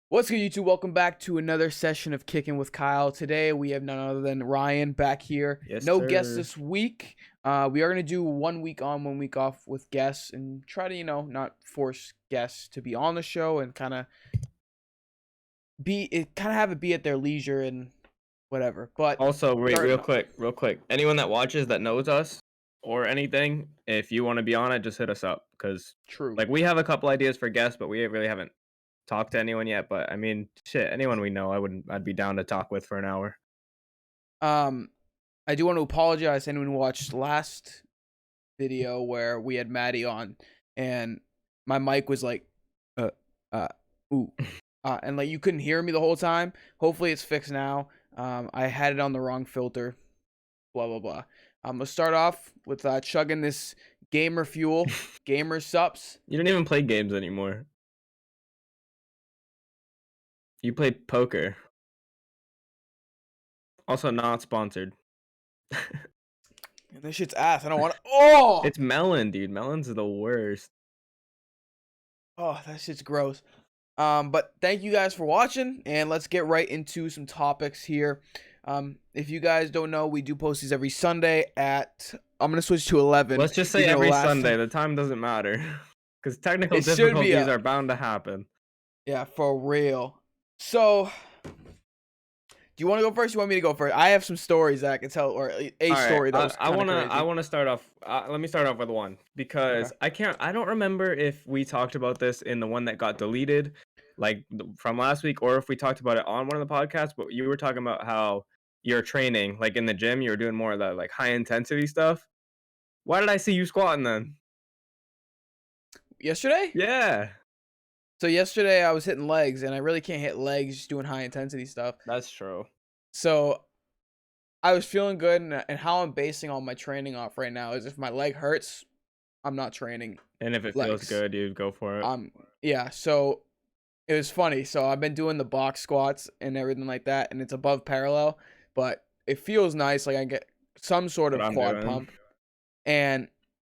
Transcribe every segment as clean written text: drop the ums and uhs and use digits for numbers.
What's good, YouTube? Welcome back to another session of Kickin with Kyle. Today we have none other than Ryan back here. Yes, no sir. guests this week. We are gonna do 1 week on, 1 week off with guests, and try to not force guests to be on the show and kind of have it be at their leisure and whatever. But Also, wait, starting real quick. Anyone that watches that knows us or anything, if you want to be on it, just hit us up because true. like we have a couple ideas for guests, but we really haven't talked to anyone yet. But I mean, shit, anyone we know, I'd be down to talk with for an hour. I do want to apologize to anyone who watched last video where we had Maddie on, and my mic was like, ooh. And like you couldn't hear me the whole time. Hopefully it's fixed now. I had it on the wrong filter. Blah blah blah. I'm gonna start off with chugging this gamer fuel, gamer sups. You don't even play games anymore. You play poker. Also not sponsored. And this shit's ass. I don't want to. Oh, It's melon, dude. Melons are the worst. Oh, that shit's gross. But thank you guys for watching, and let's get right into some topics here. If you guys don't know, we do post these every Sunday at, I'm gonna switch to 11. Let's just say every Sunday. The time doesn't matter because technical difficulties are bound to happen. Yeah, for real. So, do you want to go first? You want me to go first? I have some stories that I can tell, or a story that was I want to start off. Let me start off with one because okay. I don't remember if we talked about this in the one that got deleted, like from last week, or if we talked about it on one of the podcasts. But you were talking about how you're training, like in the gym, you were doing more of that like high intensity stuff. Why did I see you squatting then? Yesterday? Yeah. So yesterday I was hitting legs, and I really can't hit legs just doing high intensity stuff. That's true. So I was feeling good, and how I'm basing all my training off right now is if my leg hurts, I'm not training. And if it feels good, you go for it. Yeah. So it was funny. So I've been doing the box squats and everything like that, and it's above parallel, but it feels nice. Like I get some sort of quad pump. And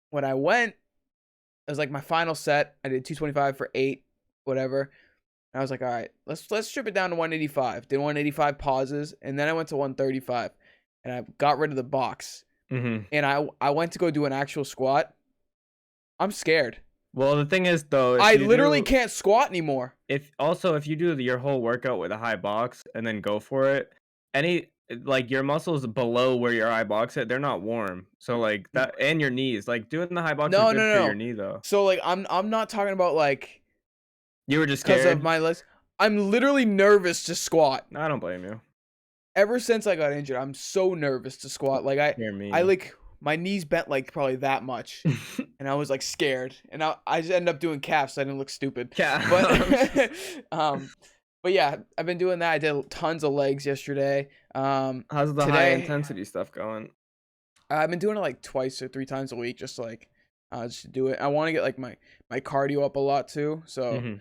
when I went, it was like my final set. I did 225 for 8, whatever. And I was like, all right, let's strip it down to 185. Did 185 pauses, and then I went to 135, and I got rid of the box. Mm-hmm. And I went to go do an actual squat. I'm scared. Well, the thing is, though, I literally can't squat anymore. If you do your whole workout with a high box and then go for it, like your muscles below where your high box at, they're not warm. So like that, and your knees, like doing the high box is good for your knee though. So like I'm not talking about like you were just scared because of my legs. I'm literally nervous to squat. I don't blame you. Ever since I got injured, I'm so nervous to squat. Like I like my knees bent like probably that much, and I was like scared, and I just ended up doing calves so I didn't look stupid. But yeah, I've been doing that. I did tons of legs yesterday. How's the high intensity stuff going? I've been doing it like 2 or 3 times a week, just to do it. I want to get like my cardio up a lot too. So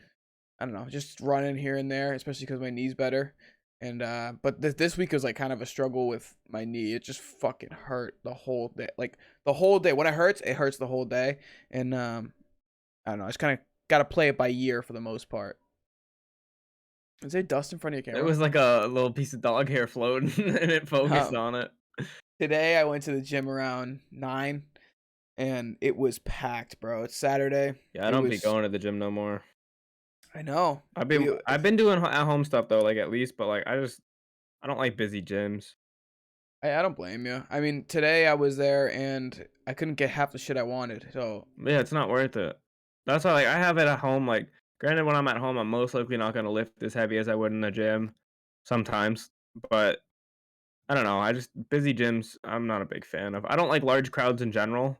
I don't know, just running here and there, especially because my knee's better. And but this week was like kind of a struggle with my knee. It just fucking hurt the whole day. Like the whole day. When it hurts the whole day. And I don't know. I just kind of got to play it by ear for the most part. Is there dust in front of your camera? It was like a little piece of dog hair floating, and it focused on it. Today I went to the gym around 9, and it was packed, bro. It's Saturday. Yeah, I don't be going to the gym no more. I know. I've been doing at home stuff though, like at least, but like I don't like busy gyms. I don't blame you. I mean, today I was there and I couldn't get half the shit I wanted. So yeah, it's not worth it. That's why like I have it at home. Like granted, when I'm at home, I'm most likely not gonna lift as heavy as I would in the gym sometimes. But I don't know. Busy gyms. I'm not a big fan of. I don't like large crowds in general.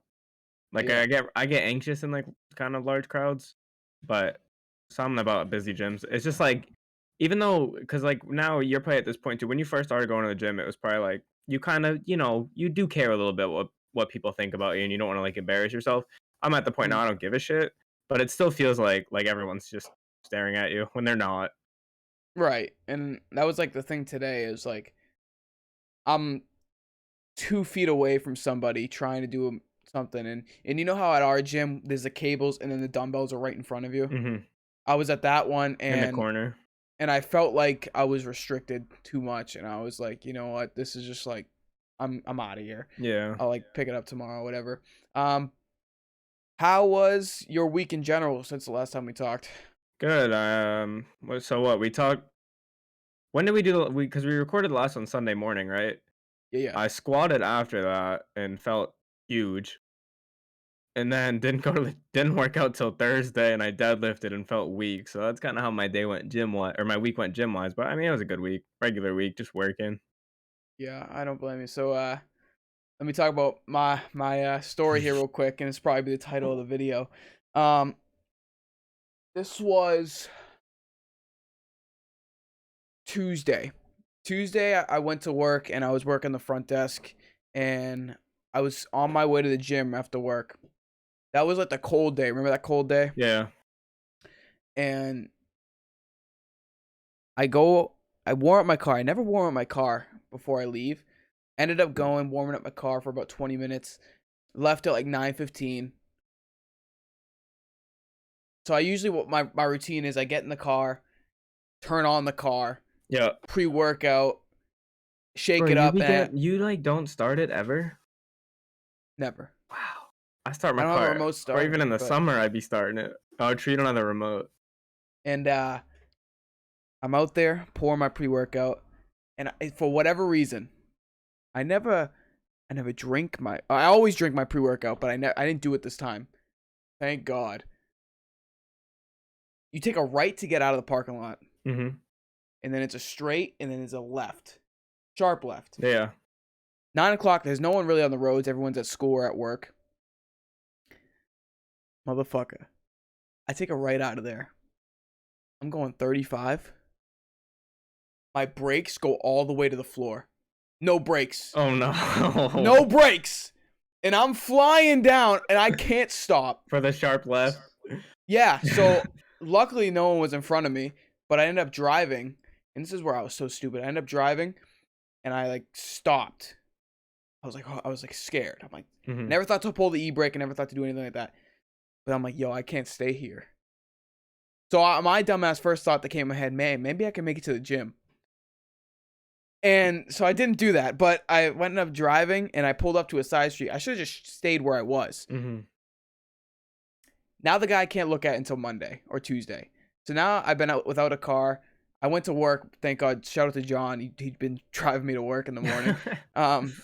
Like I get anxious in like kind of large crowds, but something about busy gyms. It's just like, even though, because like now you're probably at this point too. When you first started going to the gym, it was probably like you kind of, you do care a little bit what people think about you, and you don't want to like embarrass yourself. I'm at the point now I don't give a shit, but it still feels like everyone's just staring at you when they're not. Right, and that was like the thing today is like I'm 2 feet away from somebody trying to do something, and you know how at our gym there's the cables and then the dumbbells are right in front of you. Mhm. I was at that one, In the and corner. I felt like I was restricted too much, and I was like, you know what, this is just like, I'm out of here. Yeah. I'll like pick it up tomorrow, whatever. Um, how was your week in general since the last time we talked? Good. So what we talked. When did we do the? Because we recorded the last one Sunday morning, right? Yeah, yeah, I squatted after that and felt huge, and then didn't work out till Thursday, and I deadlifted and felt weak. So that's kind of how my day went gym wise, or my week went gym wise. But I mean, it was a good week, regular week, just working. yeah. I don't blame you. So, let me talk about my story here real quick, and it's probably the title of the video. Um, this was Tuesday. Tuesday, I went to work and I was working the front desk, and I was on my way to the gym after work. That was like the cold day. Remember that cold day? Yeah. And I go, I warm up my car. I never warm up my car before I leave. Ended up going, warming up my car for about 20 minutes. Left at like 9:15. So I usually, what my routine is, I get in the car, turn on the car, Yeah. pre-workout, shake Bro, it up, and you like don't start it ever? never. Wow. I start I my don't have a car, remote or even starter, in the but summer, I'd be starting it. Oh, true, you don't have the remote. and I'm out there pouring my pre-workout, and for whatever reason, I never drink my. I always drink my pre-workout, but I didn't do it this time. Thank God. You take a right to get out of the parking lot, Mhm. and then it's a straight, and then it's a left, sharp left. Yeah. 9 o'clock. There's no one really on the roads. Everyone's at school or at work. Motherfucker. I take a right out of there. I'm going 35. My brakes go all the way to the floor. No brakes. Oh No no. brakes. And I'm flying down and I can't stop. For the sharp left. Yeah, so luckily no one was in front of me, but I ended up driving. And this is where I was so stupid. I ended up driving and I like stopped. I was like scared. I'm like, Mhm. never thought to pull the e-brake and never thought to do anything like that. But I'm like, yo, I can't stay here. So my dumbass first thought that came in my head, man, maybe I can make it to the gym. And so I didn't do that, but I went up driving and I pulled up to a side street. I should have just stayed where I was. Mhm. Now the guy can't look at until Monday or Tuesday. So now I've been out without a car. I went to work. Thank God. Shout out to John. He'd been driving me to work in the morning. Um,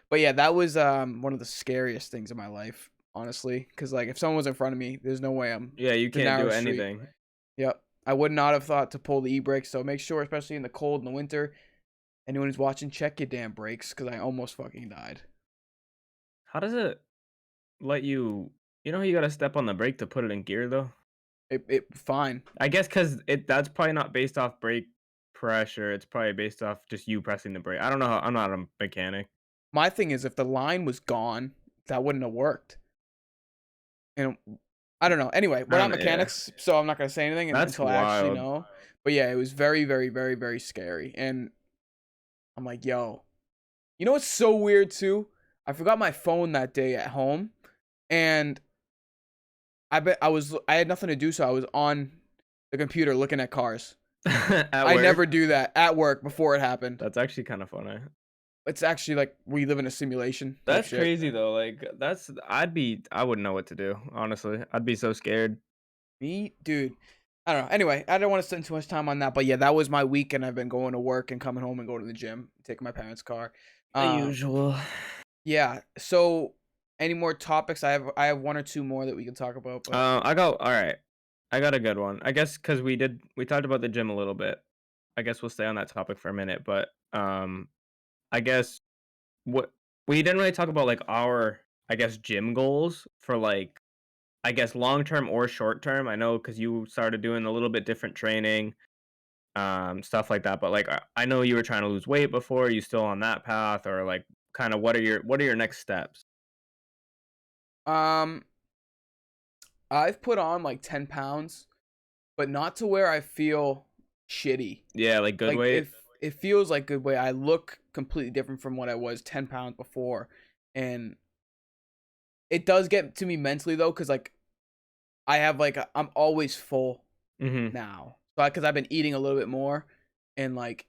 but yeah, that was one of the scariest things in my life, honestly. Because like if someone was in front of me, there's no way I'm Yeah, you the can't do narrow street. anything. Yep. I would not have thought to pull the e-brake. So make sure, especially in the cold and the winter, anyone who's watching, check your damn brakes. Because I almost fucking died. How does it let you you know how you gotta step on the brake to put it in gear though? It fine. I guess because that's probably not based off brake pressure, it's probably based off just you pressing the brake. I don't know how I'm not a mechanic. My thing is, if the line was gone, that wouldn't have worked. And I don't know. Anyway, we're I not don't yeah. mechanics, so I'm not gonna say anything That's until I actually wild. know. But yeah, it was very, very, very, very scary. And I'm like, yo, you know what's so weird too? I forgot my phone that day at home, and I had nothing to do, so I was on the computer looking at cars. At I work? never do that at work before it happened. That's actually kinda funny. It's actually like we live in a simulation type That's shit. crazy though, like, I wouldn't know what to do, honestly. I'd be so scared. Me, dude. I don't know. Anyway, I don't want to spend too much time on that, but yeah, that was my week, and I've been going to work and coming home and going to the gym, taking my parents' car. The Um, usual. yeah. So, any more topics? I have one or two more that we can talk about, but Alright. I got a good one. I guess because we talked about the gym a little bit. I guess we'll stay on that topic for a minute, but, I guess what we didn't really talk about, like, our, I guess, gym goals for, like, I guess, long term or short term. I know because you started doing a little bit different training, stuff like that, but, like, I know you were trying to lose weight before. Are you still on that path? Or, like, kinda what are your next steps? um, I've put on like 10 pounds, but not to where I feel shitty. Yeah, like, good Like weight? if it feels like good way. I look completely different from what I was 10 pounds before, and it does get to me mentally though, because like I have like I'm always full Mhm. now, so because I've been eating a little bit more, and like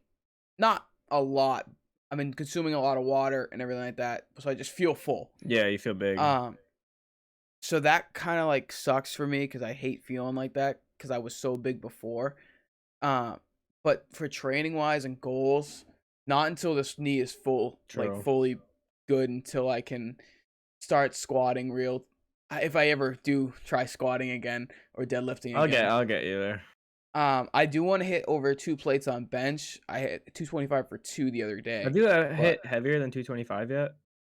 not a lot. I've been consuming a lot of water and everything like that, so I just feel full. Yeah, you feel big. Um, so that kind of like sucks for me because I hate feeling like that because I was so big before. Um, but for training wise and goals, not until this knee is full, like True. fully good until I can start squatting real. If I ever do try squatting again or deadlifting again, I'll get you there. I do want to hit over 2 plates on bench. I hit 225 for two the other Have day, you, but hit heavier than 225 yet?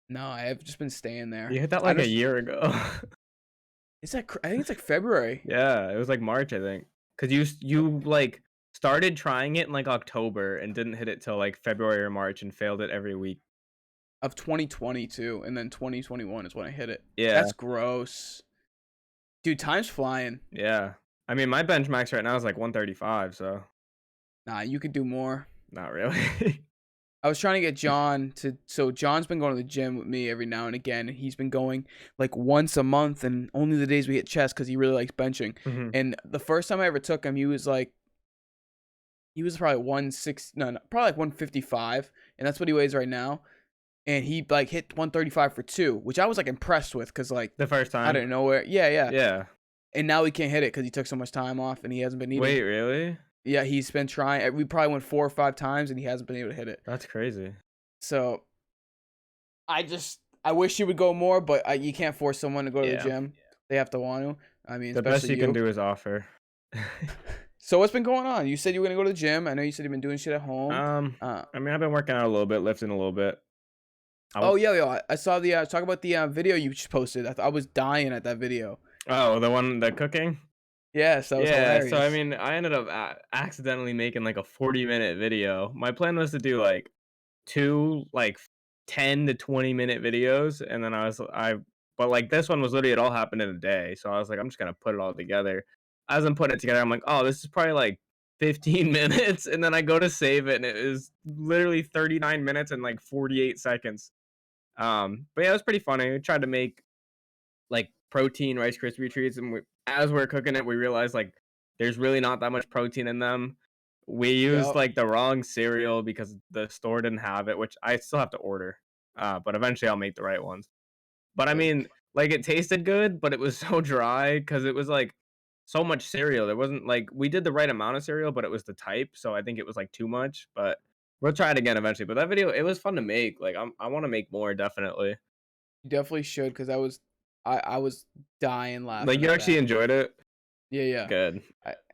no, I have just been staying there. You hit that I like a just year ago. Is that I think it's like February Yeah, it was like March, I think. 'Cause you, like, started trying it in, like, October and didn't hit it till, like, February or March and failed it every week. of 2022, and then 2021 is when I hit it. Yeah, That's gross, dude. Time's flying. yeah. I mean, my bench max right now is, like, 135, so Nah, you could do more. not really. I was trying to get John to. So John's been going to the gym with me every now and again, and he's been going like once a month, and only the days we hit chest because he really likes benching. Mhm. And the first time I ever took him, he was probably 160, no, probably like 155, and that's what he weighs right now. And he like hit 135 for two, which I was like impressed with because like The first I time? didn't know where. Yeah, yeah. Yeah. And now he can't hit it because he took so much time off and he hasn't been eating. Wait, really? Yeah, he's been trying. We probably went 4 or 5 times and he hasn't been able to hit it. That's crazy. So I wish he would go more, but you can't force someone to go to the Yeah. gym. They have to want to. I mean, The best especially you can you. do is offer. So what's been going on? You said you were gonna go to the gym. I know you said you've been doing shit at home. Um, Uh, I mean, I've been working out a little bit, lifting a little bit. oh I'll yeah, yeah. I saw the talk about the video you just posted. I was dying at that video. Oh, the cooking? Yes, that was Yeah, so I hilarious. mean, I ended up accidentally making like a 40-minute video. My plan was to do like two like 10 to 20-minute videos, and then but like this one was literally it all happened in a day. So I was like, I'm just gonna put it all together. As I'm putting it together, I'm like, oh, this is probably like 15 minutes, and then I go to save it, and it is literally 39 minutes and like 48 seconds. But yeah, it was pretty funny. I tried to make like protein Rice Krispie treats, and as we're cooking it, we realized like there's really not that much protein in them. We used Yep. like the wrong cereal because the store didn't have it, which I still have to order. But eventually I'll make the right ones. But I Good. mean, like it tasted good, but it was so dry because it was like so much cereal. There wasn't like we did the right amount of cereal, but it was the type, so I think it was like too much. But we'll try it again eventually. But that video, it was fun to make. Like I want to make more definitely. You definitely should because I was dying Like laughing you at actually that. enjoyed it. Yeah, yeah. Good.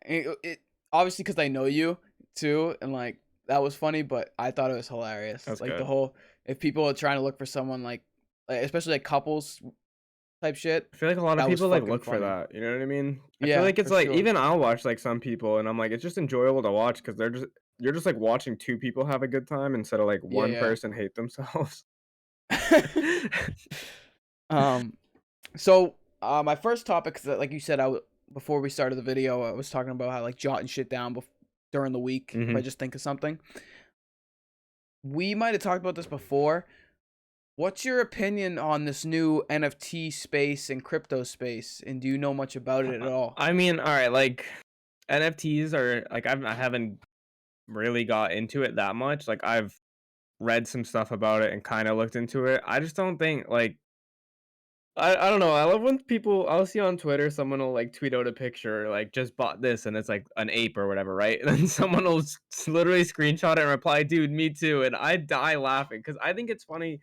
It obviously because I know you too, and like that was funny, but I thought it was hilarious. That's Like the good. whole if people are trying to look for someone like especially like couples type shit, I feel like a lot of that was people like fucking look for funny. that. You know what I mean? I feel Yeah, like it's for like sure. even I'll watch like some people and I'm like it's just enjoyable to watch because you're just like watching two people have a good time instead of like one Yeah, person hate themselves. yeah. um. So my first topic, 'cause, like you said, before we started the video, I was talking about how like jotting shit down during the week if I Hmm. just think of something. We might have talked about this before. What's your opinion on this new NFT space and crypto space? And do you know much about it at all? I mean, all right, like NFTs are like I haven't really got into it that much. Like I've read some stuff about it and kind of looked into it. I just don't think like I don't know. I love when I'll see on Twitter someone will like tweet out a picture like just bought this and it's like an ape or whatever, right? And then someone will literally screenshot it and reply, "Dude, me too." And I die laughing cuz I think it's funny.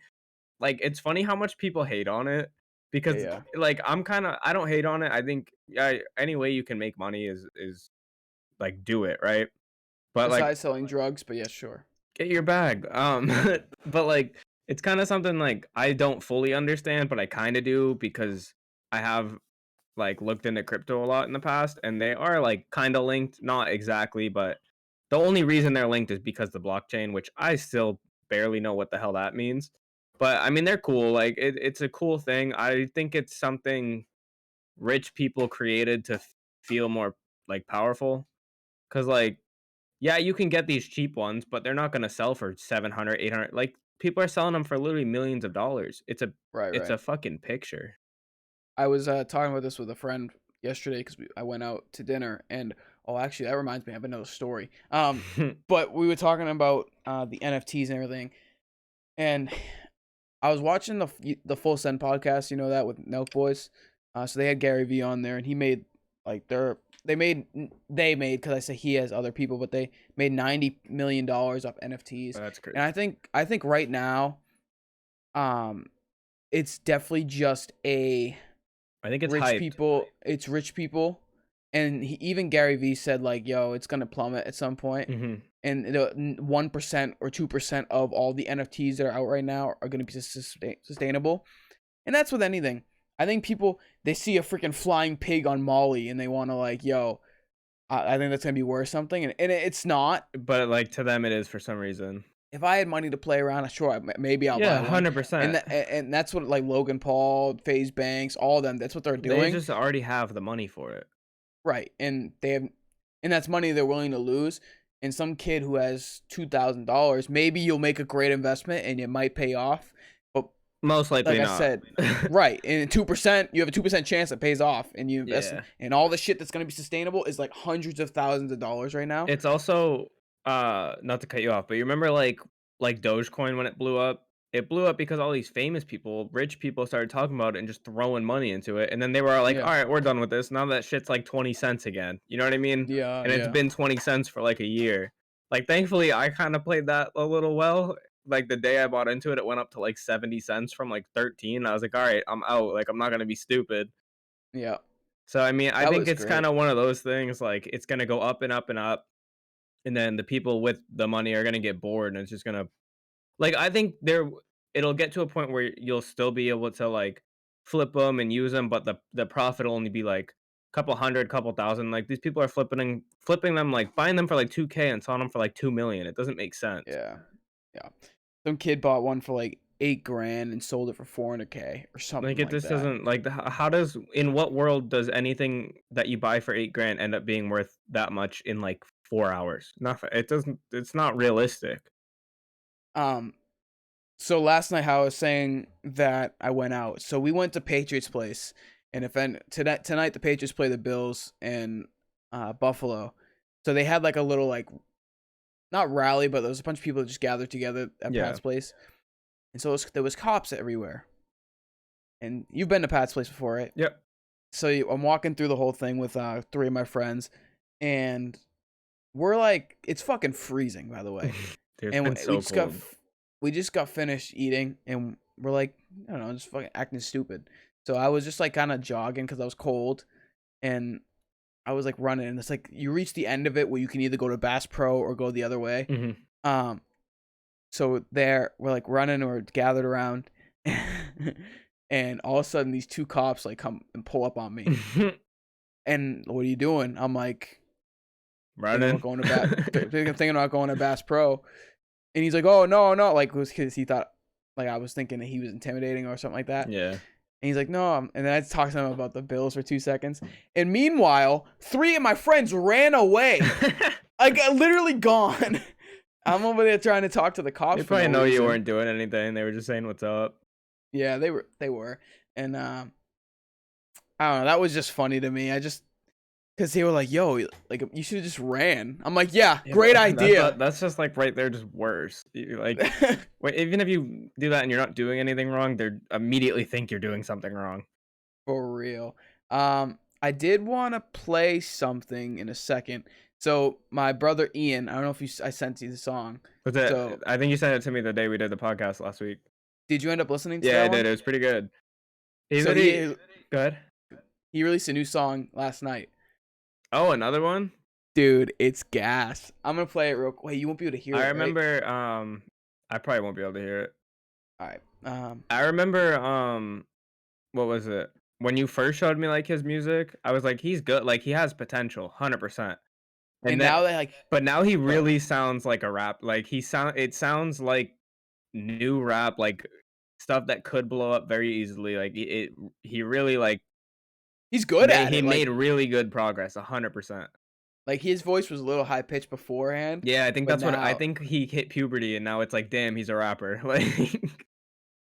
Like it's funny how much people hate on it Yeah, because yeah. like I don't hate on it. I think yeah, any way you can make money is like do it, right? But like Besides selling drugs, but yeah, sure. get your bag. But like it's kind of something like I don't fully understand, but I kind of do because I have like looked into crypto a lot in the past and they are like kind of linked, not exactly, but the only reason they're linked is because the blockchain, which I still barely know what the hell that means. But I mean, they're cool. Like it's a cool thing. I think it's something rich people created to feel more like powerful. Cause like yeah, you can get these cheap ones, but they're not gonna sell for 700, 800. Like, people are selling them for literally millions of dollars. Right, It's right. a fucking picture. I was talking about this with a friend yesterday because I went out to dinner, and oh, actually, that reminds me, I have another story. But we were talking about the NFTs and everything, and I was watching the Full Send podcast, you know that with Nelk Boys. So they had Gary V on there, and he made like they made because I say he has other people, but they made $90 million off NFTs, That's crazy. and I think right now, um, it's definitely just a I think it's rich hyped. people. It's rich people, and even Gary V said like, "Yo, it's gonna plummet at some point." Mm-hmm. And the 1% or 2% of all the NFTs that are out right now are going to be sustainable. And that's with anything. I think people, they see a freaking flying pig on Molly and they want to like, yo, I think that's going to be worth something. And it's not. But like to them, it is for some reason. If I had money to play around, sure, maybe I'll Yeah, buy one. 100%. And that's what like Logan Paul, FaZe Banks, all of them, that's what they're They doing. just already have the money for it. Right. And that's money they're willing to lose. And some kid who has $2,000, maybe you'll make a great investment and it might pay off. But Most likely like I not. said, right, and 2%, you have a 2% chance it pays off, and you invest in all the shit that's gonna be sustainable is like hundreds of thousands of dollars right now. It's also not to cut you off, but you remember like Dogecoin when it blew up? It blew up because all these famous people, rich people started talking about it and just throwing money into it. And then they were like, all Yeah, right, we're done with this. Now that shit's like 20 cents again. You know what I mean? yeah, And it's yeah, been 20 cents for like a year. Like thankfully I kind of played that a little well. Like the day I bought into it, it went up to like 70 cents from like 13. I was like, all right, I'm out. Like I'm not gonna be stupid. yeah. So I mean, I That think was it's kind great. of one of those things, like it's gonna go up and up and up, and then the people with the money are gonna get bored, and it's just gonna like I think it'll get to a point where you'll still be able to like flip them and use them, but the profit will only be like couple hundred, couple thousand. Like these people are flipping them, like buying them for like 2K and selling them for like 2 million. It doesn't make sense. Yeah, yeah. Some kid bought one for like 8 grand and sold it for 400K or Like something it like just that. doesn't like how does in what world does anything that you buy for 8 grand end up being worth that much in like 4 hours? Nothing. It doesn't. It's not realistic. Um, So last night, how I was saying that I went out. So we went to Patriots Place, and tonight the Patriots play the Bills in Buffalo. So they had like a little like not rally, but there was a bunch of people that just gathered together at Yeah. Pat's Place, and so there was cops everywhere. And you've been to Pat's Place before, right? Yep. So I'm walking through the whole thing with three of my friends, and we're like, it's fucking freezing, by the way. Dude, it's And been so cold. we just got finished eating, and we're like, I don't know, just fucking acting stupid. So I was just like kind of jogging because I was cold, and I was like running, and it's like you reach the end of it where you can either go to Bass Pro or go the other way. Hmm. Um, so there we're like running or gathered around, and all of a sudden these two cops like come and pull up on me, and what are you doing? I'm like thinking about Running. thinking about going to Bass Pro. And he's like, "Oh no, no!" Like, it was because he thought, like, I was thinking that he was intimidating or something like that. Yeah. And he's like, "No." And then I talked to him about the Bills for 2 seconds. And meanwhile, three of my friends ran away. I got literally gone. I'm over there trying to talk to the cops. They For probably no know you reason. weren't doing anything. They were just saying what's up. Yeah, they were. And I don't know. That was just funny to me. Because they were like, "Yo, like you should have just ran." I'm like, "Yeah, Yeah, great but idea." that's just like right there, just worse. Like, wait, even if you do that and you're not doing anything wrong, they immediately think you're doing something wrong. For real. I did want to play something in a second. So my brother Ian, I don't know if I sent you the song. But So I think you sent it to me the day we did the podcast last week. did you end up listening to Yeah, I that did. one? It was pretty good. He So said he good. he released a new song last night. Oh, another one. Dude, it's gas. I'm gonna play it real quick. Wait, you won't be able to hear I it, right? remember. I probably won't be able to hear it. All right. I remember. What was it? When you first showed me like his music, I was like, he's good. Like he has potential, 100%. And And that, now they like, but now he go ahead. really sounds like a rap. Like it sounds like new rap, like stuff that could blow up very easily. Like he really like He's good at he it. made really good progress, 100%. Like his voice was a little high pitched beforehand, Yeah, I think but that's what I now think he hit puberty, and now it's like, damn, he's a rapper. Like,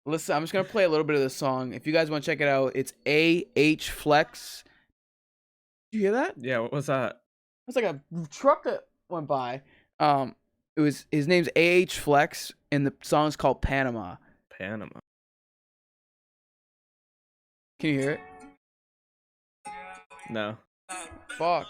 Listen, I'm just gonna play a little bit of this song. If you guys want to check it out, it's AH Flex. Did you hear that? Yeah, what was that? It's like a truck that went by. Um, it was his name's AH Flex, and the song's called Panama. Panama. Can you hear it? No. Fuck.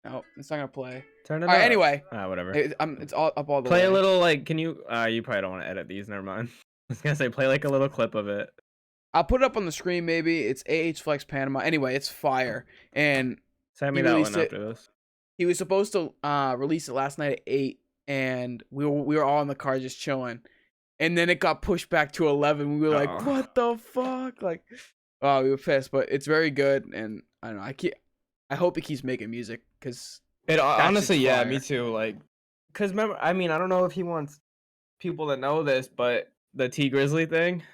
No, it's not gonna play. Turn it All right. up. Anyway, Whatever. it's all up all the Play way. a little, like, can you? You probably don't want to edit these. Never mind. I was gonna say play like a little clip of it. I'll put it up on the screen. Maybe it's AH Flex Panama. Anyway, it's fire, and Send me he that one released it. after this. He was supposed to release it last night at 8, and we were all in the car just chilling. And then it got pushed back to 11. We were like, "What the fuck?" Like, oh, we were pissed. But it's very good, and I don't know. I hope he keeps making music because It honestly, yeah, fire. me too. Like, cause remember, I mean, I don't know if he wants people to know this, but the T Grizzly thing.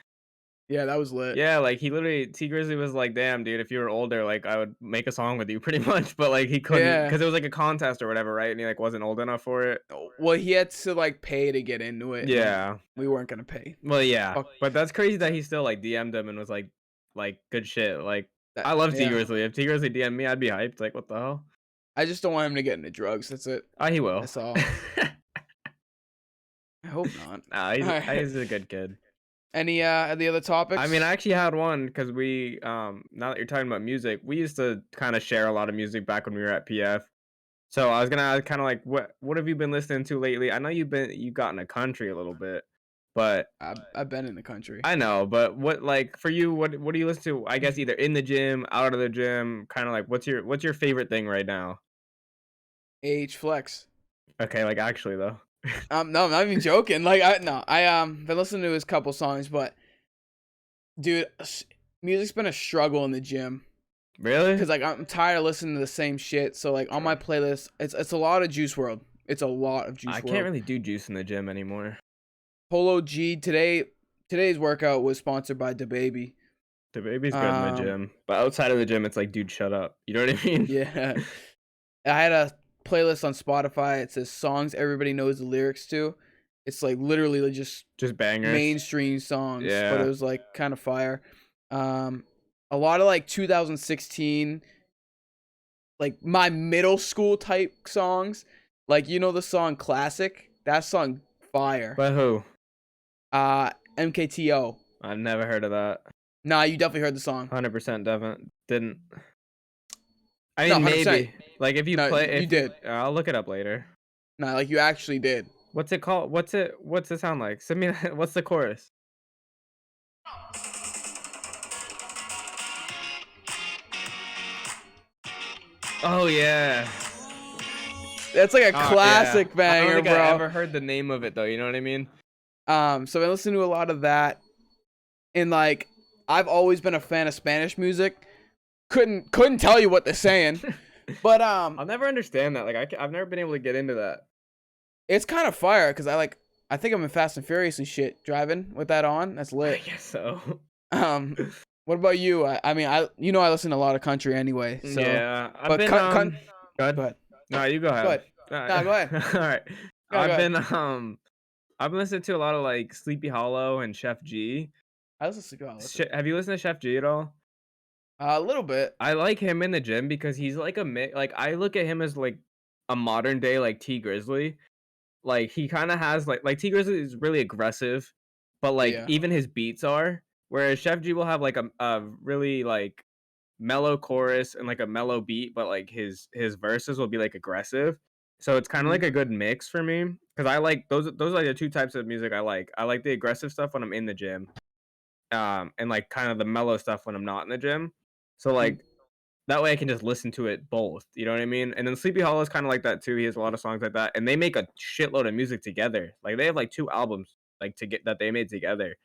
Yeah, that was lit. Yeah, like he literally T Grizzly was like, "Damn, dude, if you were older, like I would make a song with you, pretty much." But like he couldn't, Yeah. cause it was like a contest or whatever, right? And he like wasn't old enough for it. Well, he had to like pay to get into it. Yeah, we weren't gonna pay. well, yeah, Fuck. but that's crazy that he still like DM'd him and was like good shit. Like That, I love T yeah. Grizzly. If T Grizzly DM'd me, I'd be hyped. Like what the hell? I just don't want him to get into drugs. That's it. He will. That's all. I hope not. Nah, he's a good kid. Any other topics? I mean, I actually had one because we now that you're talking about music, we used to kind of share a lot of music back when we were at PF. So I was gonna ask kind of like what have you been listening to lately? I know you got in the country a little bit, but I've been in the country. I know, but what like for you, what do you listen to? I guess either in the gym, out of the gym, kind of like what's your favorite thing right now? AH Flex. Okay, like actually though. No, I'm not even joking. Like I been listening to his couple songs, but dude, music's been a struggle in the gym. Really? Cause like I'm tired of listening to the same shit. So like on my playlist, it's a lot of Juice WRLD. It's a lot of Juice WRLD. I can't really do juice in the gym anymore. Polo G today's workout was sponsored by DaBaby. DaBaby's good in the gym, but outside of the gym, it's like, dude, shut up. You know what I mean? Yeah. I had a playlist on Spotify. It says songs everybody knows the lyrics to. It's like literally just bangers, mainstream songs. Yeah, but it was like kind of fire. A lot of like 2016, like my middle school type songs. Like you know the song Classic? That song fire. By who? MKTO. I've never heard of that. Nah, you definitely heard the song. 100% didn't. I No, mean, 100%. maybe. Like if you play, you did. I'll look it up later. Nah, like you actually did. What's it called? What's it sound like? Send me. What's the chorus? Oh yeah. That's like a classic banger, I don't think bro. I ever heard the name of it though. You know what I mean? So I listen to a lot of that, and like I've always been a fan of Spanish music. Couldn't tell you what they're saying, but I'll never understand that. Like I've never been able to get into that. It's kind of fire because I think I'm in Fast and Furious and shit driving with that on. That's lit. I guess so. What about you? I mean, I listen to a lot of country anyway. So yeah, I've been go ahead. No, you go ahead. Go ahead. All right. I've been listening to a lot of like Sleepy Hollow and Chef G. I listen to Sleepy Hollow. Have you listened to Chef G at all? A little bit. I like him in the gym because he's like like I look at him as like a modern day like T Grizzly. Like he kind of has like T Grizzly is really aggressive, but like even his beats are. Whereas Chef G will have like a really like mellow chorus and like a mellow beat, but like his verses will be like aggressive. So it's kind of like a good mix for me because I like those are like the two types of music I like. I like the aggressive stuff when I'm in the gym, and like kind of the mellow stuff when I'm not in the gym. So like that way I can just listen to it both. You know what I mean? And then Sleepy Hollow is kind of like that too. He has a lot of songs like that, and they make a shitload of music together. Like they have like 2 albums like that they made together.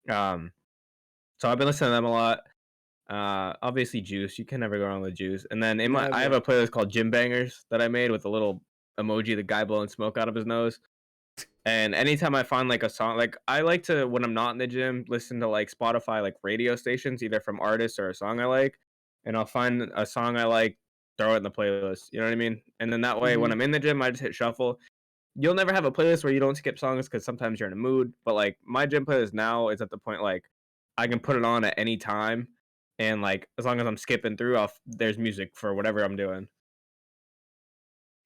So I've been listening to them a lot. Obviously Juice. You can never go wrong with Juice. And then I have a playlist called Gym Bangers that I made with a little emoji, the guy blowing smoke out of his nose. And anytime I find like a song, like I like to when I'm not in the gym, listen to like Spotify like radio stations, either from artists or a song I like. And I'll find a song I like, throw it in the playlist. You know what I mean? And then that way when I'm in the gym, I just hit shuffle. you'll never have a playlist where you don't skip songs because sometimes you're in a mood. But like my gym playlist now is at the point like I can put it on at any time, and like as long as I'm skipping through, there's music for whatever I'm doing.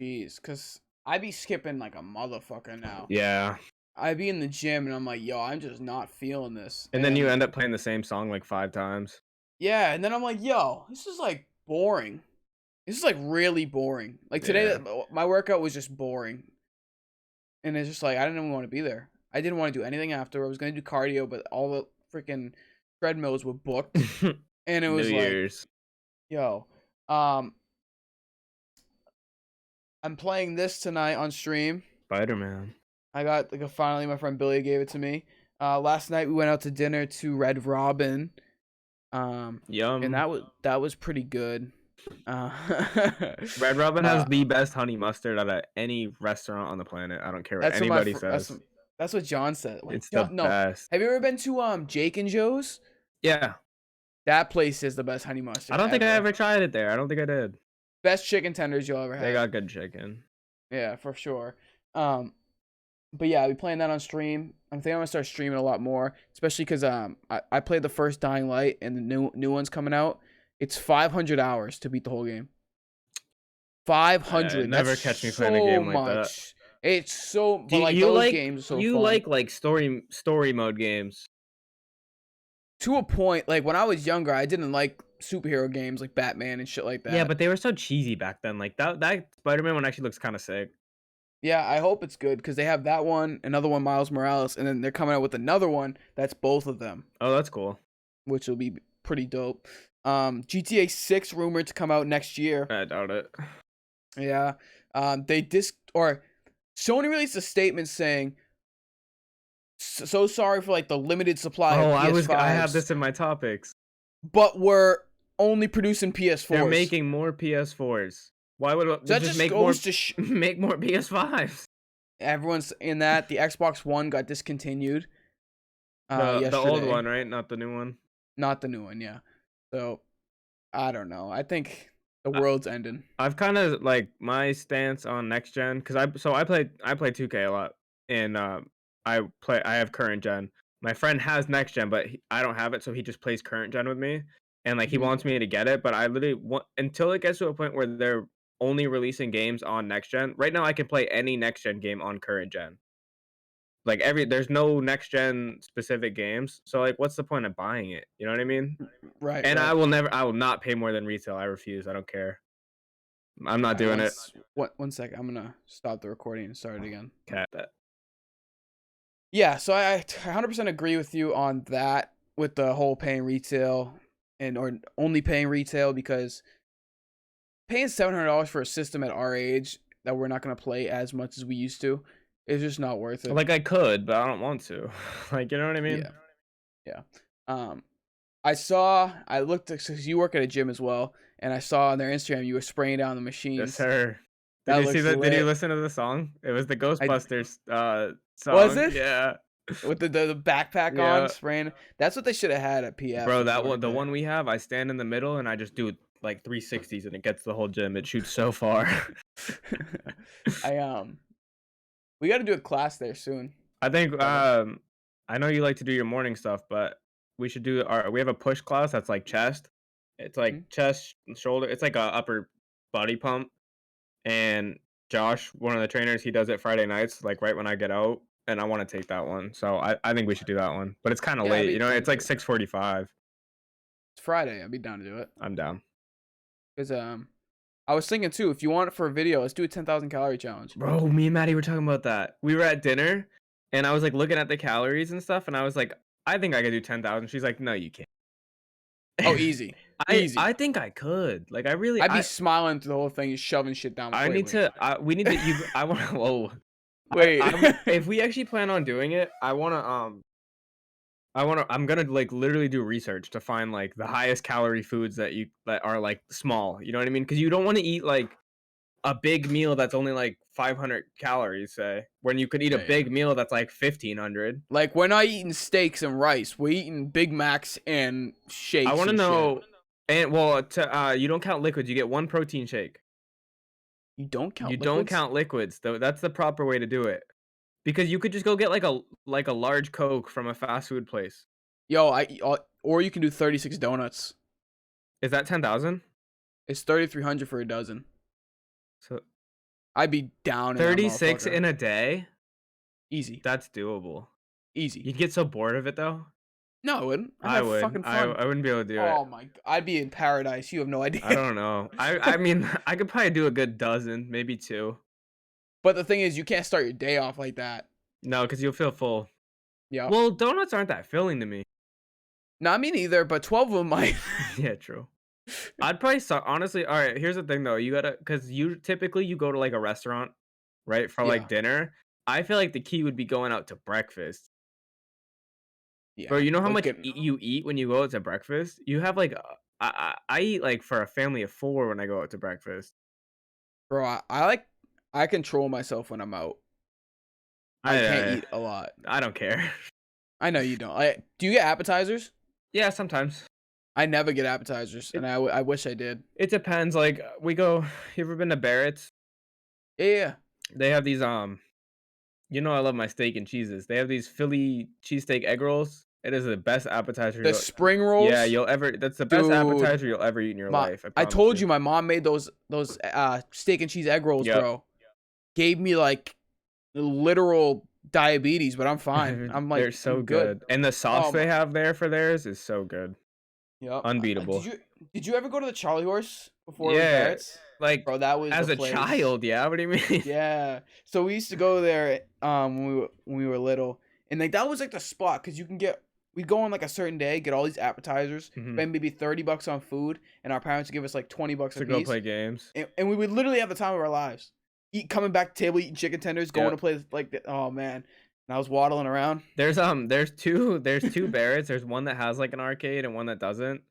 Jeez, cause I be skipping like a motherfucker now. Yeah. I be in the gym and I'm like, yo, I'm just not feeling this. And then you end up playing the same song like 5 times. Yeah, and then I'm like, yo, this is like boring. This is like really boring. Like today, my workout was just boring. And it's just like, I didn't even want to be there. I didn't want to do anything after. I was going to do cardio, but all the freaking treadmills were booked. And it was New like, Year's. yo, I'm playing this tonight on stream. Spider-Man. I got like finally my friend Billy gave it to me. Last night we went out to dinner to Red Robin. Yum. And that was pretty good. Red Robin has the best honey mustard out of any restaurant on the planet. I don't care what anybody says. That's what John said. Like, it's the best. Have you ever been to Jake and Joe's? Yeah. That place is the best honey mustard. I don't think I ever tried it there. I don't think I did. Best chicken tenders you'll ever have. They got good chicken. Yeah, for sure. But yeah, I'll be playing that on stream. I think I'm gonna start streaming a lot more, especially because I played the first Dying Light and the new one's coming out. It's 500 hours to beat the whole game. 500. Never catch me playing a game like that. It's so. But like those games are so fun. You like story mode games. To a point, like when I was younger, I didn't like superhero games like Batman and shit like that. Yeah, but they were so cheesy back then. Like that Spider-Man one actually looks kind of sick. Yeah, I hope it's good because they have that one, another one, Miles Morales, and then they're coming out with another one that's both of them. Oh, that's cool. Which will be pretty dope. GTA 6 rumored to come out next year. I doubt it. Yeah. Sony released a statement saying, so sorry for like the limited supply of PS5s. I have this in my topics. But we're only producing PS4s. They're making more PS4s. Why would just make more PS5s? Everyone's in that. The Xbox One got discontinued. The old one, right? Not the new one. Not the new one, yeah. So, I don't know. I think the world's ending. I've kind of like my stance on next gen because I play 2K a lot, and I have current gen. My friend has next gen, but I don't have it, so he just plays current gen with me, and like he wants me to get it, but I literally want until it gets to a point where they're only releasing games on next gen. Right now, I can play any next gen game on current gen. Like there's no next gen specific games, so like, what's the point of buying it? You know what I mean? Right. And right. I will not pay more than retail. I refuse. I don't care. I'm not doing it. One second. I'm gonna stop the recording and start it again. Cat that. Yeah. So I 100% agree with you on that with the whole paying retail or only paying retail because paying $700 for a system at our age that we're not gonna play as much as we used to. It's just not worth it. Like I could, but I don't want to. Like, you know what I mean? Yeah. I looked because you work at a gym as well, and I saw on their Instagram you were spraying down the machines. Yes, sir. Did you see that? Did you listen to the song? It was the Ghostbusters song. Was it? Yeah. With the backpack on, spraying. That's what they should have had at PF. Bro, the one we have, I stand in the middle and I just do like 360s and it gets the whole gym. It shoots so far. We got to do a class there soon. I think I know you like to do your morning stuff, but we should do we have a push class that's like chest. It's like chest, shoulder. It's like a upper body pump. And Josh, one of the trainers, he does it Friday nights, like right when I get out, and I want to take that one. So I think we should do that one. But it's kind of late, you know. It's like 6:45. It's Friday. I'd be down to do it. I'm down. Because I was thinking too, if you want it for a video, let's do a 10,000 calorie challenge. Bro, me and Maddie were talking about that. We were at dinner, and I was like looking at the calories and stuff, and I was like, I think I could do 10,000. She's like, no, you can't. Oh, easy. Easy. I think I could. Like, I'd be smiling through the whole thing, just shoving shit down. We need to. I want to. Whoa. Wait. If we actually plan on doing it, I'm gonna like literally do research to find like the highest calorie foods that are like small. You know what I mean? Because you don't want to eat like a big meal that's only like 500 calories, say, when you could eat a big meal that's like 1,500. Like, we're not eating steaks and rice. We're eating Big Macs and shakes. I want to know, and well, you don't count liquids. You get one protein shake. You don't You count don't liquids? count liquids, though. That's the proper way to do it. Because you could just go get like a large Coke from a fast food place. Yo, or you can do 36 donuts. Is that 10,000? It's 3,300 for a dozen. So I'd be down in that 36 motherfucker. in a day? Easy. That's doable. Easy. You'd get so bored of it though. No, I wouldn't. I'd I have would. fucking I fun. I wouldn't be able to do it. Oh my I'd be in paradise. You have no I idea. don't know. I mean, I could probably do a good dozen, maybe 2. But the thing is, you can't start your day off like that. No, because you'll feel full. Yep. Well, donuts aren't that filling to me. Not me neither, but 12 of them might. Yeah, true. I'd probably start honestly, alright, here's the thing though, you gotta because you typically you go to, like, a restaurant, right, for, like, Yeah. dinner. I feel like the key would be going out to breakfast. Bro, Yeah. you know how Like much getting, you eat when you go out to breakfast? You have, like, I eat, like, for a family of 4 when I go out to breakfast. bro, I control myself when I'm out. I can't I eat a lot. I don't care. I know you don't. Do you get appetizers? Yeah, sometimes. I never get appetizers, It and I wish I did. it depends, like, we go you ever been to Barrett's? Yeah, yeah. They have these, you know I love my steak and cheeses. They have these Philly cheesesteak egg rolls. It is the best appetizer The you'll spring yeah, rolls, you'll ever that's the best dude. appetizer you'll ever eat in your My life, I I promise told you. you my mom made those steak and cheese egg rolls, Yep. bro. Gave me like literal diabetes, but I'm fine. I'm They're like so I'm good. good, and the sauce Oh they my. have there for theirs is so good. Yep. Did Unbeatable. you ever go to the Charlie Horse before it was Yeah, Barrett's? like, Bro, that was the as a place. child, yeah, what do you mean? Yeah. So we used to go there when we were little, and like that was like the spot because you can get we'd go on like a certain day, get all these appetizers, Mhm. spend maybe $30 on food, and our parents would give us like $20 a To go piece, play games. and we would literally have the time of our lives. Coming back to table, eating chicken tenders, going to Yep. play like oh man, and I was waddling around. There's 2 Barretts, there's one that has, like, an arcade and one that doesn't,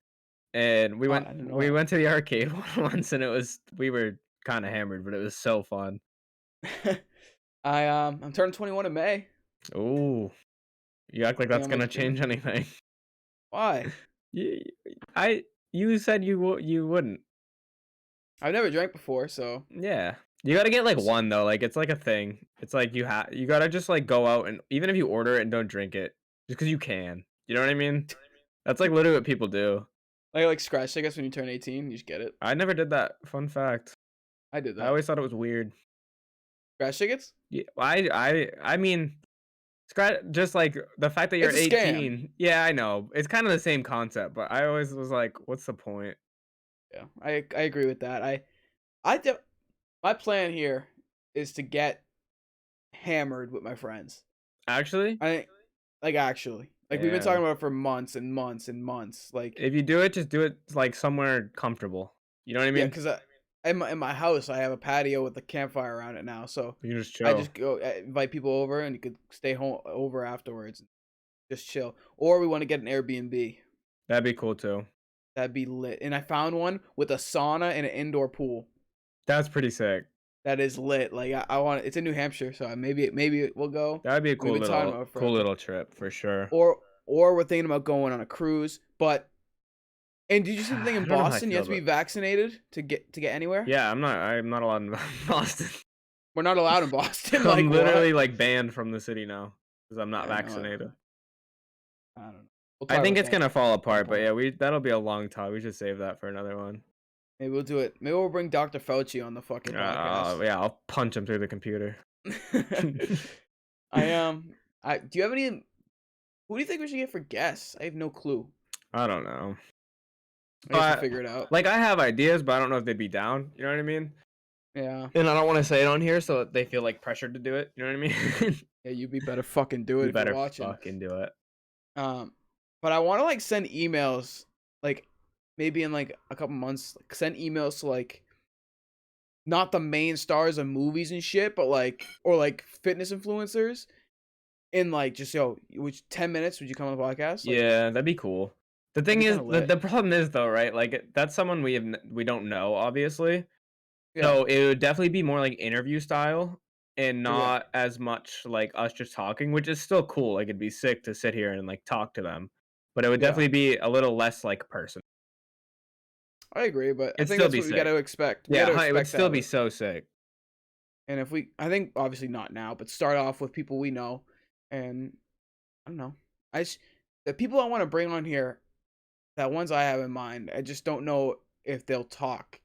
and we Oh, went I didn't know we went to the arcade one once, and we were kinda hammered, but it was so fun. that. I'm turning 21 in May. Ooh, you act like I think that's I'm gonna like change anything. why? You I you said you wouldn't. I've never drank before, so Yeah. You gotta get, like, we'll see. 1, though, like, it's like a thing. It's like you gotta just, like, go out and even if you order it and don't drink it, just 'cause you can. You know what I mean? That's, like, literally what people do. Like scratch tickets when you turn 18, you just get it. I never did that, fun fact. I did I that. always thought it was weird. Scratch tickets? Yeah, I mean, just, like, the fact that you're It's a scam. 18 yeah, I know. It's kinda the same concept, but I always was like, "What's the point?" Yeah, I agree with that. I do, my plan here is to get hammered with my friends. Actually, I actually like we've been damn. talking about it for months and months and months. Like If you do it, just do it, like, somewhere comfortable. You know what I yeah, mean? because in my house I have a patio with a campfire around it now, so You can just I chill. just go invite people over and you could stay home over afterwards, and just chill. Or we want to get an Airbnb. That'd be cool too. That'd be lit. And I found one with a sauna and an indoor pool. That's pretty sick. That is lit. Like I want it's in New Hampshire, so maybe we'll go. That'd be a We've been talking about it cool forever. little trip for sure. Or we're thinking about going on a cruise. But and did you see the thing I in don't know how I Boston? You feel have to be about vaccinated to get anywhere. yeah, I'm not allowed in Boston. We're not allowed in Boston. Like I'm what? literally, like, banned from the city now because 'cause I'm not Yeah, I know. vaccinated. I don't know. We'll I talk think about it's that gonna fall at some apart, but point. yeah, we that'll be a long talk. We should save that for another one. Maybe we'll do it. Maybe we'll bring Dr. Fauci on the fucking podcast. Yeah, I'll punch him through the computer. I I do you have any? Who do you think we should get for guests? I have no clue. I don't know. I guess we'll But, figure it out. like, I have ideas, but I don't know if they'd be down, you know what I mean? Yeah. And I don't wanna say it on here so that they feel, like, pressured to do it, you know what I mean? Yeah, you better fucking do it You if you're better watching. fucking do it. Um, but I want to like send emails, like maybe in like a couple months, like, send emails to like not the main stars of movies and shit, but like or like fitness influencers, and like just which 10 minutes would you come on the podcast? Like Yeah, that'd be cool. The that'd thing be is, kind of the lit. problem is though, right? Like that's someone we don't know, obviously. Yeah, So it would definitely be more like interview style and yeah, not as much like us just talking, which is still cool. Like it'd be sick to sit here and like talk to them, but it would yeah. definitely be a little less like person. I agree, but I It'd think still that's be what we got sick. to expect. We got Yeah, to it would expect still that. be so sick. And if we, I think obviously not now, but start off with people we know, and I don't know. The people I want to bring on here, that ones I have in mind, I just don't know if they'll talk.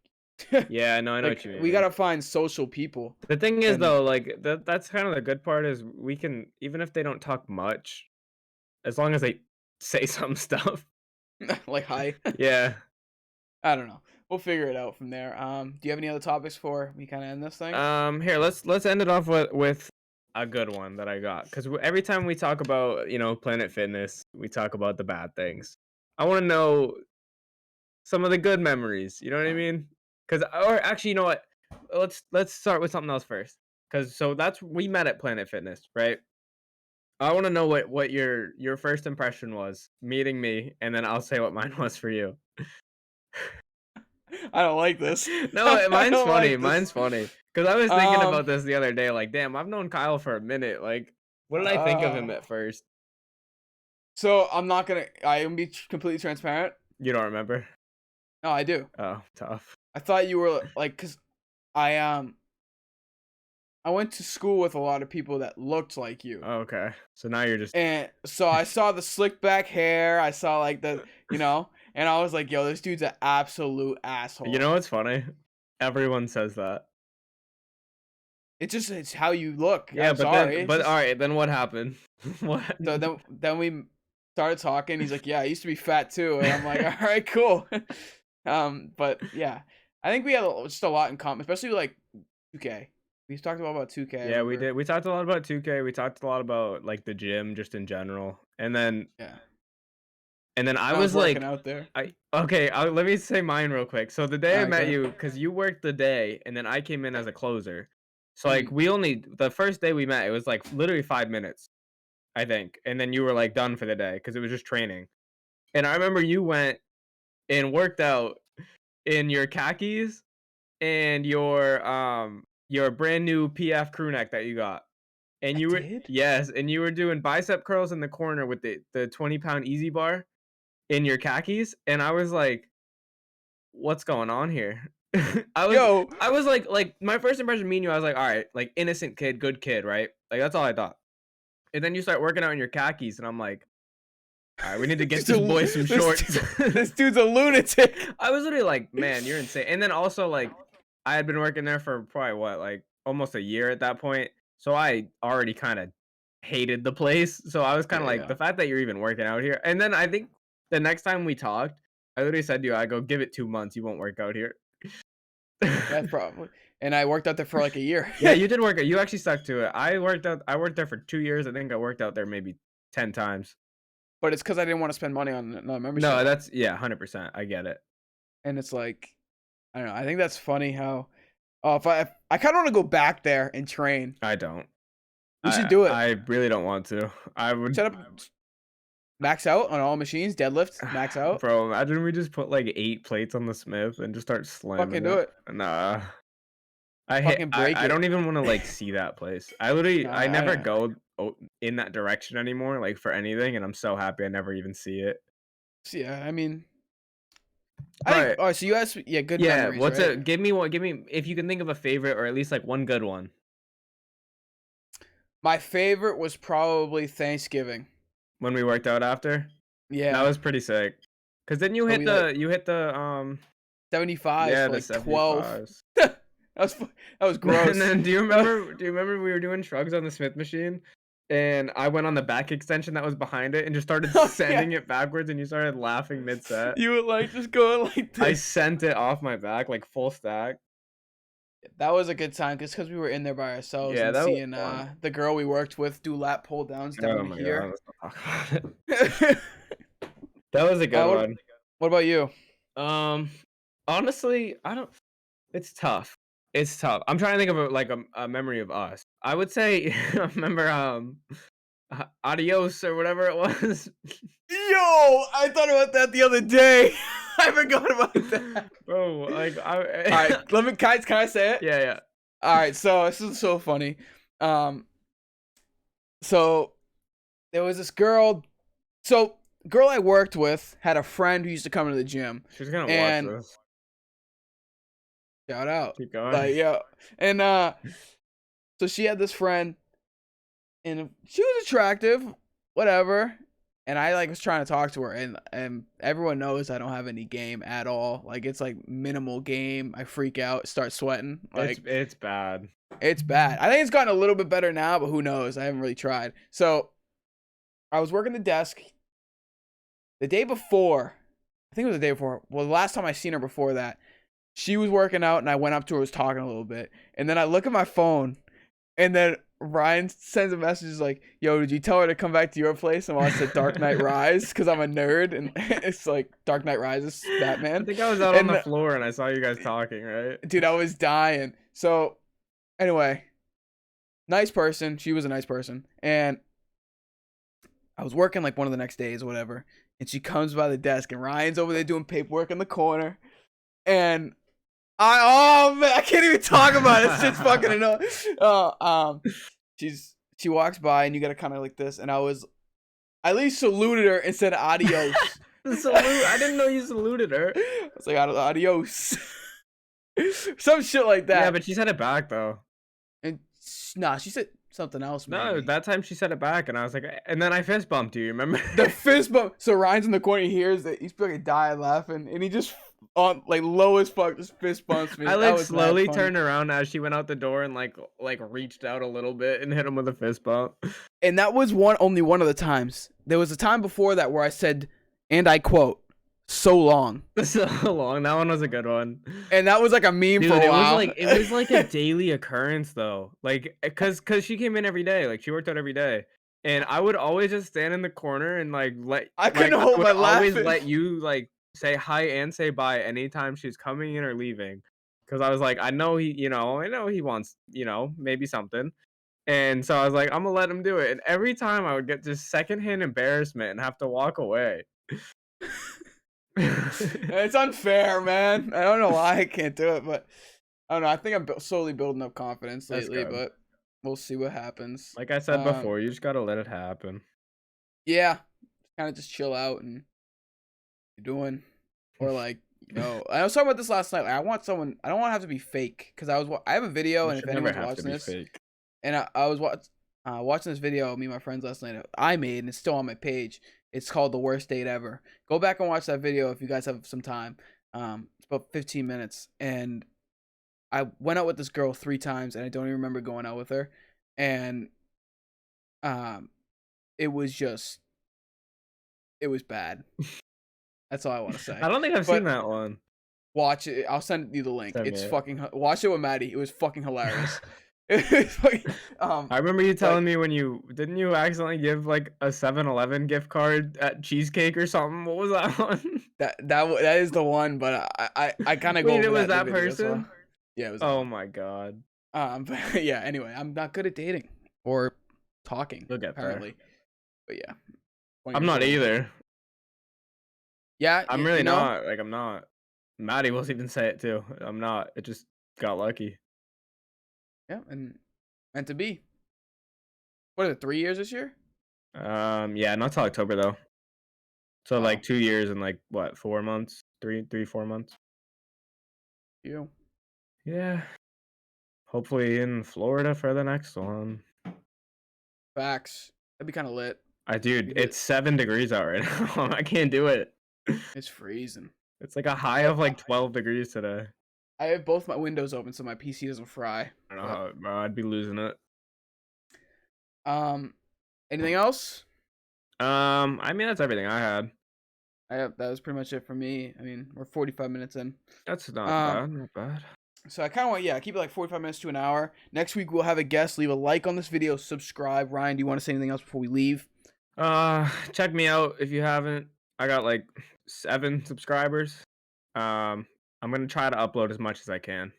Yeah, no, I know what Like you we mean. gotta find social people, The thing is and though, like that's kind of the good part is we can even if they don't talk much, as long as they say some stuff. like hi. Yeah. I don't know. We'll figure it out from there. Do you have any other topics for we kind of end this thing? Here, let's end it off with a good one that I got because every time we talk about Planet Fitness, we talk about the bad things. I want to know some of the good memories. You know what I mean? Because or actually, you know what? Let's start with something else first. Because so that's we met at Planet Fitness, right? I want to know what your first impression was meeting me, and then I'll say what mine was for you. I don't like this. No, I mine's don't funny. like Mine's this. funny because I was thinking Um. about this the other day. Like, damn, I've known Kyle for a minute. Like, what did I think of him Uh. at first? So I'm not gonna. I am be completely transparent. You don't remember? No, I do. Oh, tough. I thought you were like, cause I I went to school with a lot of people that looked like you. Okay, so now you're just. And so I saw the slick back hair. I saw like and I was like, yo, this dude's an absolute You asshole. know what's funny? Everyone says that. It's how you look. Yeah, I'm but sorry. then, It's but all just right, then what happened? What? so then we started talking. He's like, yeah, I used to be fat too. And I'm like, all right, cool. But yeah, I think we had just a lot in common, especially like 2K. We talked about 2K. I Yeah, we remember. did. We talked a lot about 2K. We talked a lot about like the gym just in general. Yeah, And then I I was was working like, out there. I okay, let me say mine real quick. So the All day I right, go met ahead. you, because you worked the day, and then I came in as a closer. So like Mm. we only the first day we met, it was like literally 5 minutes, I think, and then you were like done for the day because it was just training. And I remember you went and worked out in your khakis and your brand new PF crew neck that you got. And I you were did. yes, and you were doing bicep curls in the corner with the 20-pound easy bar in your khakis, and I was like, "What's going on here?" I was Yo, I was like my first impression of me and you, I was like, "All right, like innocent kid, good kid, right?" Like that's all I thought. And then you start working out in your khakis, and I'm like, "All right, we need to get just this boy some shorts." this dude's a lunatic. I was literally like, "Man, you're insane." And then also like I had been working there for probably what, like almost a year at that point. So I already kind of hated the place. So I was kind of Yeah, like, yeah. the fact that you're even working out here. And then I think the next time we talked, I literally said to you, I go, give it 2 months, you won't work out here. That's probably. And I worked out there for like a year. Yeah, you did work out. You actually stuck to it. I worked there for 2 years. I think I worked out there maybe 10 times. But it's because I didn't want to spend money on a No, membership. that's yeah, 100%. I get it. And it's like, I don't know. I think that's funny how. Oh, if I kind of want to go back there and train. I don't. We should do it. I really don't want to. I would Set up, max out on all machines, deadlift, max out. bro, imagine we just put like 8 plates on the Smith and just start Fucking slamming do it. it. Nah. Fucking break I it. don't even want to like see that place. I literally No, I never I go in that direction anymore, like for anything, and I'm so happy I never even see it. yeah. I mean, I think. But Oh, so you asked. Yeah, good yeah, memories, what's right? a give me if you can think of a favorite or at least like one good one. My favorite was probably Thanksgiving. When we worked out after. That Yeah. was pretty sick. Cause then So we like you hit the 75s yeah, for the like 12. 75s. That was And gross. then Uh, do you remember we were doing shrugs on the Smith machine? And I went on the back extension that was behind it and just started oh yeah, sending it backwards and you started laughing mid set. you would like just going like I this. sent it off my back like full stack. That was a good time because we were in there by ourselves Yeah, and that was seeing fun. the girl we worked with do lat pull downs down Oh to my god, here. let's not talk about it. uh, That was a good what, one. what about you? Um honestly, I don't it's tough. It's tough. I'm trying to think of a memory of us. I would say I remember adios or whatever it was. Yo, I thought about that the other day. I forgot about that. Bro, like All right, I can I say it? yeah, yeah. All right, so this is so funny. Um, so there was this girl. So girl I worked with had a friend who used to come to the gym, She's gonna watch and this. shout out, Keep going. like yeah, and So she had this friend, and she was attractive, whatever. And I like was trying to talk to her, and everyone knows I don't have any game at all. Like it's like minimal game. I freak out, start sweating. Like It's bad. it's bad. I think it's gotten a little bit better now, but who knows? I haven't really tried. So I was working the desk the day before. I think it was the day before. Well, the last time I seen her before that, she was working out, and I went up to her, was talking a little bit, and then I look at my phone, and then Ryan sends a message like, "Yo, did you tell her to come back to your place and watch the Dark Knight Rise? Because I'm a nerd, and it's like Dark Knight Rises, Batman." I think I was out on the floor and I saw you guys talking, right? Dude, I was dying. So, anyway, nice person. She was a nice person, and I was working like one of the next days or whatever, and she comes by the desk, and Ryan's over there doing paperwork in the corner, and oh man, I can't even talk about it. It's just fucking annoying. She walks by, and you gotta kind of like this, and I at least saluted her and said adios. Salute! I didn't know you saluted her. I was like adios, some shit like that. Yeah, but she said it back though. And nah, she said something else. No, maybe. that time she said it back, and I was like, and then I fist bumped you. Remember? The fist bump. So Ryan's in the corner, he hears it. He's fucking dying laughing, and he just on like low as fuck just fist bumps me. I like slowly turned around as she went out the door and like reached out a little bit and hit him with a fist bump. And that was only one of the times. There was a time before that where I said, and I quote, "So long." So long. That one was a good one. And that was like a meme for a while. It was like a daily occurrence though. Like cause she came in every day. Like she worked out every day. And I would always just stand in the corner and like I couldn't hold my laugh. Always let you like say hi and say bye anytime she's coming in or leaving. Cause I was like, I know he wants, maybe something. And so I was like, I'm gonna let him do it. And every time I would get just secondhand embarrassment and have to walk away. It's unfair, man. I don't know why I can't do it, but I don't know. I think I'm slowly building up confidence lately, but we'll see what happens. Like I said before, you just gotta let it happen. Yeah, kind of just chill out and you're doing, or like I was talking about this last night. Like, I want someone. I don't want to have to be fake because I have a video, and if anyone's watching this, and I was watching this video me and my friends last night I made, and it's still on my page. It's called The Worst Date Ever. Go back and watch that video if you guys have some time. It's about 15 minutes, and I went out with this girl 3 times, and I don't even remember going out with her, and it was bad. That's all I want to say. I don't think I've seen that one. Watch it. I'll send you the link. It's fucking. Watch it with Maddie. It was fucking hilarious. I remember you telling me when didn't you accidentally give like a 7-Eleven gift card at Cheesecake or something? What was that one? That is the one, but I kind of go. Wait, it was that person? Yeah, it was. Oh my god. But yeah. Anyway, I'm not good at dating or talking. You'll get apparently. There. But yeah, I'm not either. Yeah, I'm really not. Like I'm not. Maddie will even say it too. I'm not. It just got lucky. Yeah, and meant to be. What is it? 3 years this year? Yeah, not till October though. So like 2 years and like what, 4 months? 4 months. You. Yeah. Hopefully in Florida for the next one. Facts. That'd be kind of lit. Dude, it's 7 degrees out right now. I can't do it. It's freezing. It's like a high of like 12 degrees today. I have both my windows open so my PC doesn't fry. I don't know how I'd be losing it. Anything else? I mean that's everything I had. That was pretty much it for me. I mean, we're 45 minutes in. That's not bad. So I kind of want, keep it like 45 minutes to an hour. Next week we'll have a guest. Leave a like on this video, subscribe. Ryan, do you want to say anything else before we leave? Check me out if you haven't. I got like 7 subscribers. I'm gonna try to upload as much as I can.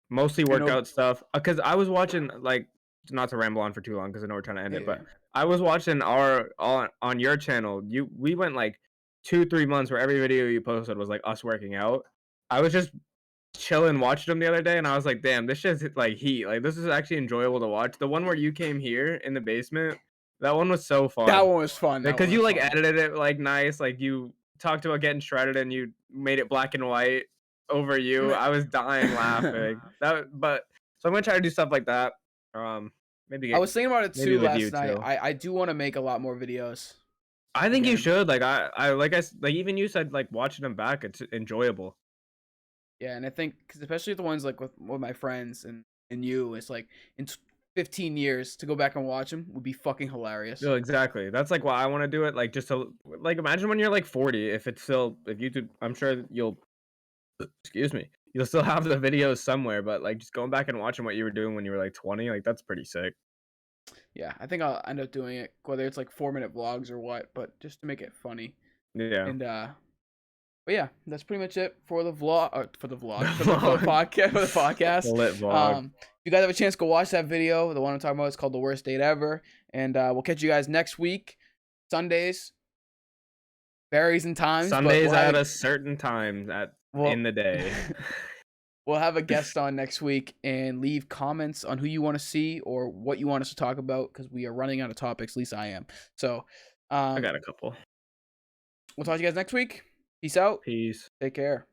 Mostly workout stuff. Cause I was watching, like, not to ramble on for too long, cause I know we're trying to end it, but I was watching on your channel. We went like 2-3 months where every video you posted was like us working out. I was just chilling watching them the other day, and I was like, damn, this shit's like heat. Like this is actually enjoyable to watch. The one where you came here in the basement, that one was so fun. That one was fun. Because you like edited it like nice, like you talked about getting shredded and you made it black and white over you. I was dying laughing. So I'm gonna try to do stuff like that. Um, maybe I get was thinking about it maybe too with last you night. too. I do want to make a lot more videos I think you again. should. Like like even you said, like watching them back, it's enjoyable. Yeah, and I think cause especially the ones like with my friends and you, it's like in 15 years to go back and watch them would be fucking hilarious. No, exactly. That's like why I want to do it. Like just to like imagine when you're like 40, if it's still if YouTube, I'm sure you'll excuse me, you'll still have the videos somewhere. But like just going back and watching what you were doing when you were like 20, like that's pretty sick. Yeah, I think I'll end up doing it whether it's like 4-minute vlogs or what, but just to make it funny. Yeah. And but yeah, that's pretty much it for the vlog. The For the vlog, podcast for the the podcast. lit vlog. If you guys have a chance, go watch that video. The one I'm talking about is called "The Worst Date Ever," and we'll catch you guys next week. Sundays varies in times, but Sundays at a certain time we'll in the day. we'll have a guest on next week and leave comments on who you want to see or what you want us to talk about because we are running out of topics. At least I am. So I got a couple. we'll talk to you guys next week. Peace out. Peace. Take care.